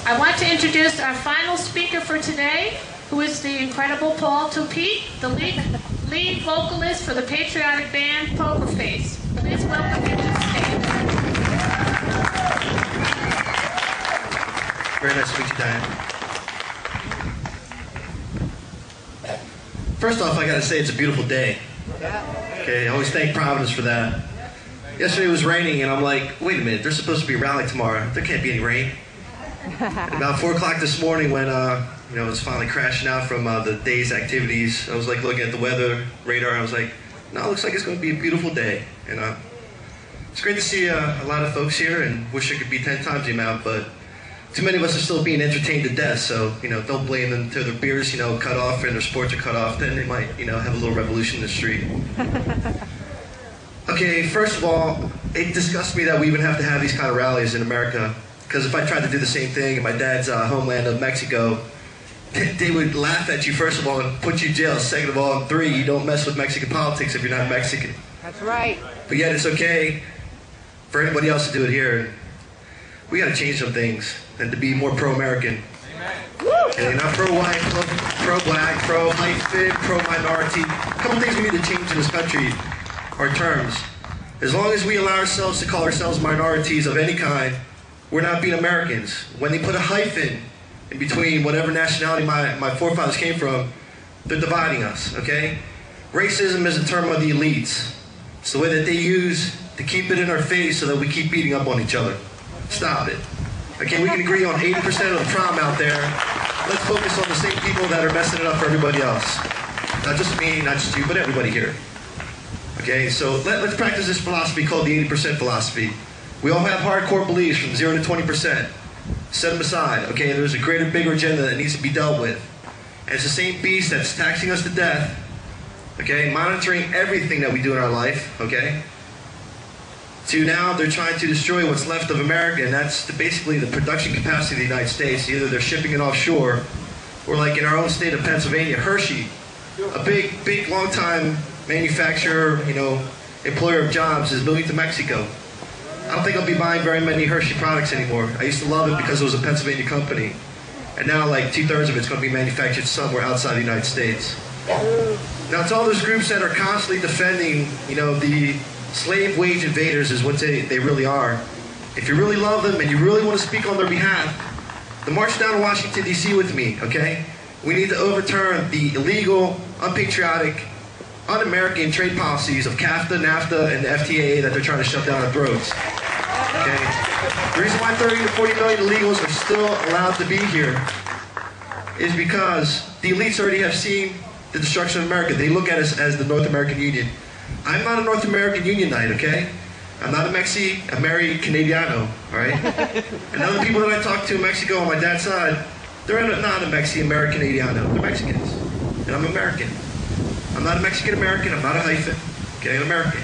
I want to introduce our final speaker for today, who is the incredible Topete, the lead vocalist for the patriotic band Poker Face. Please welcome him to the stage. Very nice to meet you, Diane. First off, I gotta say it's a beautiful day. Okay, I always thank Providence for that. Yesterday it was raining, and I'm like, wait a minute, there's supposed to be a rally tomorrow. There can't be any rain. About 4 o'clock this morning, when it was finally crashing out from the day's activities, I was like looking at the weather radar, and I was like, no, it looks like it's going to be a beautiful day. And it's great to see a lot of folks here, and wish it could be 10 times the amount, but too many of us are still being entertained to death, so, don't blame them until their beers, cut off and their sports are cut off. Then they might, have a little revolution in the street. Okay, first of all, it disgusts me that we even have to have these kind of rallies in America, because if I tried to do the same thing in my dad's homeland of Mexico, they would laugh at you, first of all, and put you in jail. Second of all, and three, you don't mess with Mexican politics if you're not Mexican. That's right. But yet it's okay for anybody else to do it here. We got to change some things and to be more pro-American. Okay, not pro-white, pro-black, pro-hyphen, pro-minority. A couple things we need to change in this country are terms. As long as we allow ourselves to call ourselves minorities of any kind, we're not being Americans. When they put a hyphen in between whatever nationality my forefathers came from, they're dividing us, okay? Racism is a term of the elites. It's the way that they use to keep it in our face so that we keep beating up on each other. Stop it. Okay, we can agree on 80% of the problem out there. Let's focus on the same people that are messing it up for everybody else. Not just me, not just you, but everybody here. Okay, so let's practice this philosophy called the 80% philosophy. We all have hardcore beliefs from 0 to 20%. Set them aside, okay? There's a greater, bigger agenda that needs to be dealt with. And it's the same beast that's taxing us to death, okay? Monitoring everything that we do in our life, okay? To now, they're trying to destroy what's left of America, and that's basically the production capacity of the United States. Either they're shipping it offshore, or like in our own state of Pennsylvania, Hershey, a big, long-time manufacturer, employer of jobs, is moving to Mexico. I don't think I'll be buying very many Hershey products anymore. I used to love it because it was a Pennsylvania company. And now like 2/3 of it's going to be manufactured somewhere outside the United States. Now it's all those groups that are constantly defending, the slave wage invaders is what they really are. If you really love them and you really want to speak on their behalf, then march down to Washington, D.C. with me, okay? We need to overturn the illegal, unpatriotic, un-American trade policies of CAFTA, NAFTA, and the FTA that they're trying to shove down our throats. Okay? The reason why 30 to 40 million illegals are still allowed to be here is because the elites already have seen the destruction of America. They look at us as the North American Union. I'm not a North American Unionite, okay? I'm not a Mexi-Ameri-Canadiano, all right? And other people that I talk to in Mexico on my dad's side, they're not a Mexi-Ameri-Canadiano. They're Mexicans, and I'm American. I'm not a Mexican-American, I'm not a hyphen, okay, I'm American.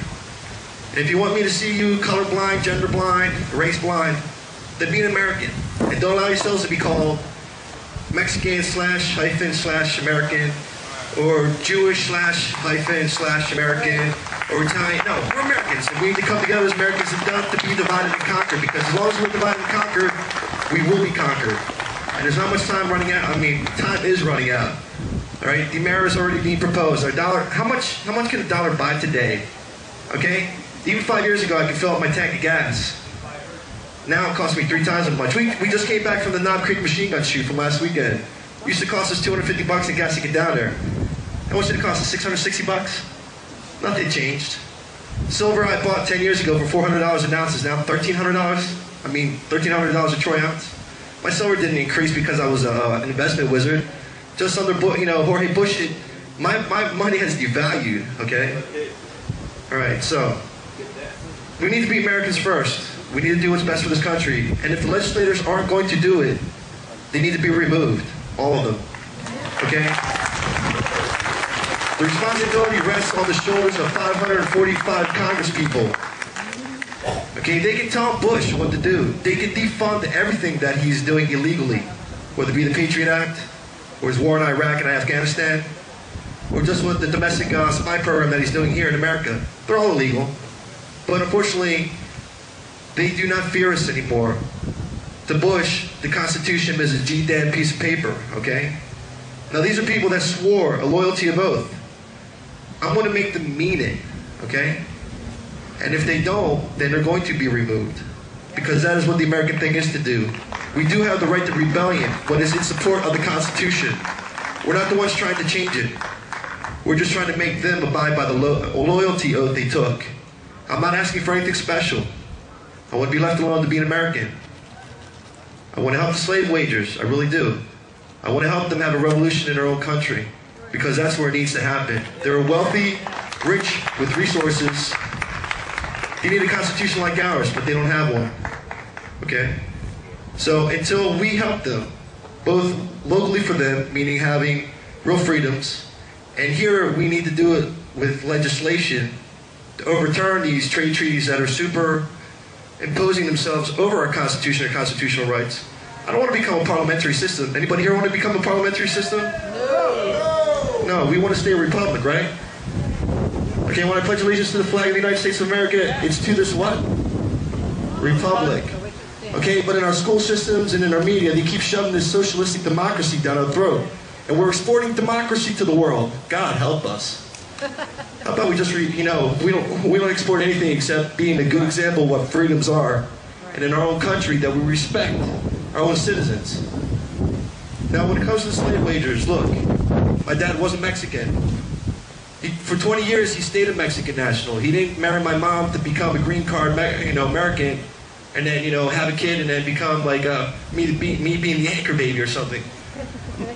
And if you want me to see you colorblind, gender blind, race blind, then be an American. And don't allow yourselves to be called Mexican/hyphen/American, or Jewish/hyphen/American, or Italian. No, we're Americans, and we need to come together as Americans and not to be divided and conquered, because as long as we're divided and conquered, we will be conquered. And there's not much time running out. I mean, time is running out. All right, the mayor is already being proposed. Our dollar, how much can a dollar buy today? Okay, even 5 years ago, I could fill up my tank of gas. Now it costs me 3 times as much. We just came back from the Knob Creek machine gun shoot from last weekend. It used to cost us $250 in gas to get down there. How much did it cost us? $660? Nothing changed. Silver I bought 10 years ago for $400 an ounce is now $1,300. I mean, $1,300 a troy ounce. My silver didn't increase because I was an investment wizard. Just under, Jorge Bush, my money has devalued, okay? All right, so we need to be Americans first. We need to do what's best for this country. And if the legislators aren't going to do it, they need to be removed, all of them, okay? The responsibility rests on the shoulders of 545 congresspeople. Okay, they can tell Bush what to do. They can defund everything that he's doing illegally, whether it be the Patriot Act, or his war in Iraq and Afghanistan, or just with the domestic spy program that he's doing here in America. They're all illegal. But unfortunately, they do not fear us anymore. To Bush, the Constitution is a G-damn piece of paper, okay? Now these are people that swore a loyalty of oath. I'm going to make them mean it, okay? And if they don't, then they're going to be removed. Because that is what the American thing is to do. We do have the right to rebellion, but it's in support of the Constitution. We're not the ones trying to change it. We're just trying to make them abide by the loyalty oath they took. I'm not asking for anything special. I want to be left alone to be an American. I want to help the slave wagers, I really do. I want to help them have a revolution in their own country, because that's where it needs to happen. They're wealthy, rich, with resources. They need a constitution like ours, but they don't have one, okay? So until we help them, both locally for them, meaning having real freedoms, and here we need to do it with legislation to overturn these trade treaties that are super imposing themselves over our Constitution and constitutional rights. I don't want to become a parliamentary system. Anybody here want to become a parliamentary system? No. No, we want to stay a republic, right? Okay, when I pledge allegiance to the flag of the United States of America, it's to this what? Republic. Okay, but in our school systems and in our media, they keep shoving this socialistic democracy down our throat. And we're exporting democracy to the world. God help us. How about we just, we don't export anything except being a good example of what freedoms are. And in our own country, that we respect our own citizens. Now, when it comes to the slave wagers, look, my dad wasn't Mexican. For 20 years, he stayed a Mexican national. He didn't marry my mom to become a green card, American, and then, have a kid and then become like me being the anchor baby or something.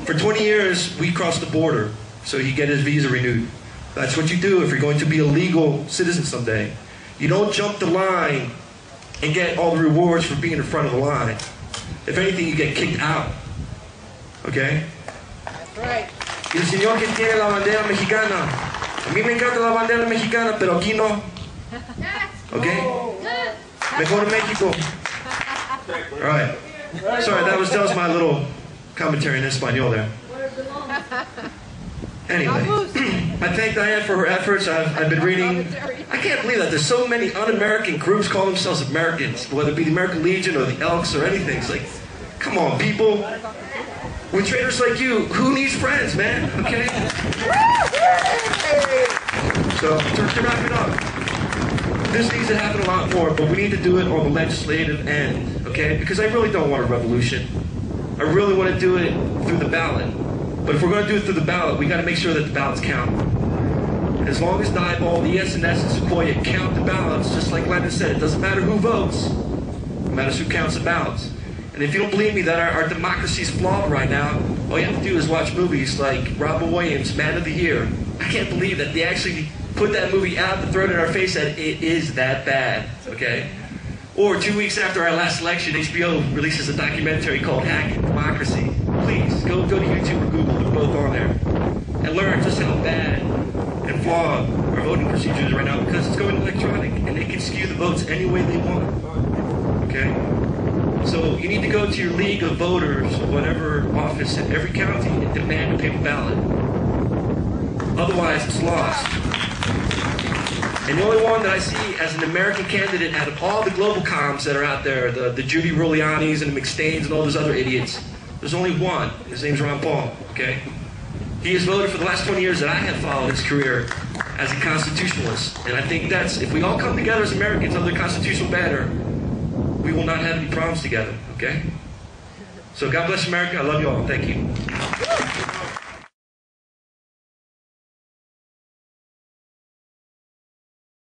For 20 years, we crossed the border so he'd get his visa renewed. That's what you do if you're going to be a legal citizen someday. You don't jump the line and get all the rewards for being in front of the line. If anything, you get kicked out. Okay? That's right. Y el señor que tiene la bandera mexicana. A mí me encanta la bandera mexicana, pero aquí no. Okay? Mejor México. All right. Sorry, that was my little commentary in Espanol there. Anyway, I thank Diane for her efforts. I've been reading. I can't believe that there's so many un-American groups call themselves Americans, whether it be the American Legion or the Elks or anything. It's like, come on, people. With traitors like you, who needs friends, man? Okay? So, to wrap it up, this needs to happen a lot more, but we need to do it on the legislative end, okay? Because I really don't want a revolution. I really want to do it through the ballot. But if we're going to do it through the ballot, we got to make sure that the ballots count. And as long as Diebold, ES&S, and Sequoia count the ballots, just like Lennon said, it doesn't matter who votes, it matters who counts the ballots. And if you don't believe me that our democracy is flawed right now, all you have to do is watch movies like Robin Williams' Man of the Year. I can't believe that they actually put that movie out and throw it in our face that it is that bad, okay? Or 2 weeks after our last election, HBO releases a documentary called Hacking Democracy. Please, go to YouTube or Google, they're both on there. And learn just how bad and flawed our voting procedure is right now, because it's going electronic and they can skew the votes any way they want, okay? So you need to go to your league of voters, or whatever office in every county, and demand a paper ballot. Otherwise, it's lost. And the only one that I see as an American candidate out of all the global comms that are out there, the Judy Giulianis and the McStains and all those other idiots, there's only one. His name's Ron Paul, okay? He has voted for the last 20 years that I have followed his career as a constitutionalist. And I think that's, if we all come together as Americans under the constitutional banner, we will not have any problems together, okay? So God bless America. I love you all. Thank you.